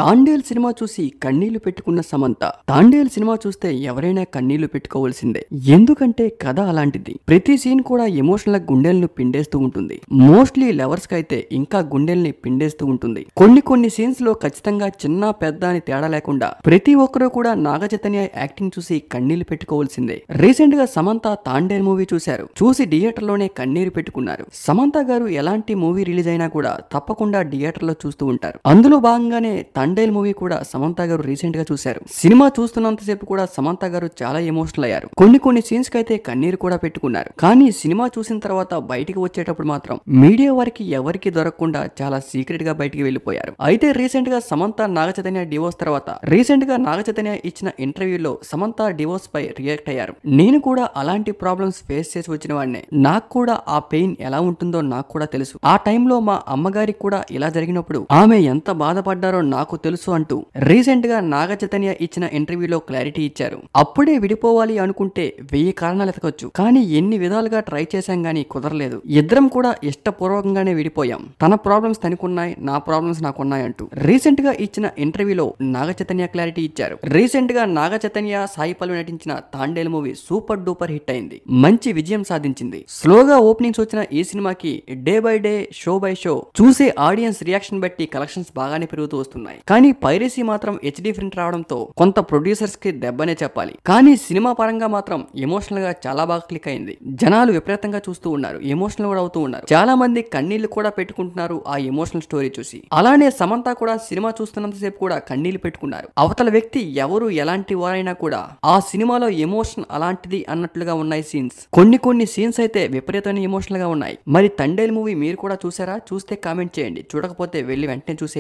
Thandel cinema చూసి కన్నీళ్లు పెట్టుకున్న సమంత. తాండేల్ సినిమా చూస్తే ఎవరైనా కన్నీళ్లు పెట్టుకోవాల్సిందే. ఎందుకంటే కథ అలాంటిది. ప్రతి సీన్ కూడా ఎమోషనల్ గుండెలను పిండేస్తూ ఉంటుంది. మోస్ట్లీ లవర్స్ కి అయితే ఇంకా గుండెల్ని పిండేస్తూ ఉంటుంది. కొన్ని సీన్స్ లో ఖచ్చితంగా చిన్న పెద్ద అని తేడా లేకుండా ప్రతి ఒక్కరూ కూడా నాగ చైతన్య యాక్టింగ్ చూసి కన్నీళ్లు పెట్టుకోవాల్సిందే. రీసెంట్ గా సమంత తాండేల్ మూవీ చూశారు. చూసి థియేటర్ లోనే కన్నీరు పెట్టుకున్నారు. సమంత గారు ఎలాంటి మూవీ రిలీజ్ అయినా కూడా తప్పకుండా థియేటర్ లో చూస్తూ ఉంటారు. అందులో భాగంగానే తాండేల్ మూవీ కూడా సమంత గారు రీసెంట్ గా చూశారు. సినిమా చూస్తున్నంతసేపు కూడా సమంత గారు చాలా ఎమోషనల్ అయ్యారు. కొన్ని సీన్స్ కి అయితే కన్నీరు కూడా పెట్టుకున్నారు. కానీ సినిమా చూసిన తర్వాత బయటికి వచ్చేటప్పుడు మాత్రం మీడియా వారికి ఎవరికి దొరకకుండా చాలా సీక్రెట్ గా బయటికి వెళ్లిపోయారు. అయితే రీసెంట్ గా సమంత నాగ చైతన్య డివోర్స్ తర్వాత నాగ చైతన్య ఇచ్చిన ఇంటర్వ్యూలో సమంత డివోర్స్ పై రియాక్ట్ అయ్యారు. నేను కూడా అలాంటి ప్రాబ్లమ్స్ ఫేస్ చేసి వచ్చిన వాడినే. నాకు కూడా ఆ పెయిన్ ఎలా ఉంటుందో నాకు కూడా తెలుసు. ఆ టైంలో మా అమ్మగారికి కూడా ఇలా జరిగినప్పుడు ఆమె ఎంత బాధపడ్డారో నాకు తెలుసు అంటూ రీసెంట్ గా నాగ చైతన్య ఇచ్చిన ఇంటర్వ్యూలో క్లారిటీ ఇచ్చారు. అప్పుడే విడిపోవాలి అనుకుంటే 1000 కారణాలు ఎతకొచ్చు. కానీ ఎన్ని విధాలుగా ట్రై చేశాం గానీ కుదరలేదు. ఇద్దరం కూడా ఇష్టపూర్వకంగానే విడిపోయాం. తన ప్రాబ్లమ్స్ తనకున్నాయి, నా ప్రాబ్లమ్స్ నాకున్నాయి అంటూ రీసెంట్ గా ఇచ్చిన ఇంటర్వ్యూలో నాగ చైతన్య క్లారిటీ ఇచ్చారు. రీసెంట్ గా నాగ చైతన్య, సాయి పల్లవి నటించిన Thandel movie super duper hit అయింది. మంచి విజయం సాధించింది. స్లోగా ఓపెనింగ్స్ వచ్చిన ఈ సినిమాకి day by day, show by show చూసే ఆడియన్స్ రియాక్షన్ బట్టి కలెక్షన్స్ బాగానే పెరుగుతూ వస్తున్నాయి. కానీ పైరసీ మాత్రం హెచ్డి ప్రింట్ రావడంతో కొంత ప్రొడ్యూసర్స్ కి దెబ్బనే చెప్పాలి. కానీ సినిమా పరంగా మాత్రం ఎమోషనల్ గా చాలా బాగా క్లిక్ అయింది. జనాలు విపరీతంగా చూస్తూ ఉన్నారు, ఎమోషనల్ కూడా అవుతూ ఉన్నారు. చాలా మంది కన్నీళ్లు కూడా పెట్టుకుంటున్నారు ఆ ఎమోషనల్ స్టోరీ చూసి. అలానే సమంత కూడా సినిమా చూస్తున్నంతసేపు కూడా కన్నీళ్లు పెట్టుకున్నారు. అవతల వ్యక్తి ఎవరు ఎలాంటి వారైనా కూడా ఆ సినిమాలో ఎమోషన్ అలాంటిది అన్నట్లుగా ఉన్నాయి సీన్స్. కొన్ని సీన్స్ అయితే విపరీతమైన ఎమోషనల్ గా ఉన్నాయి. మరి తండేల్ మూవీ మీరు కూడా చూసారా? చూస్తే కామెంట్ చేయండి. చూడకపోతే వెళ్ళి వెంటనే చూసేయండి.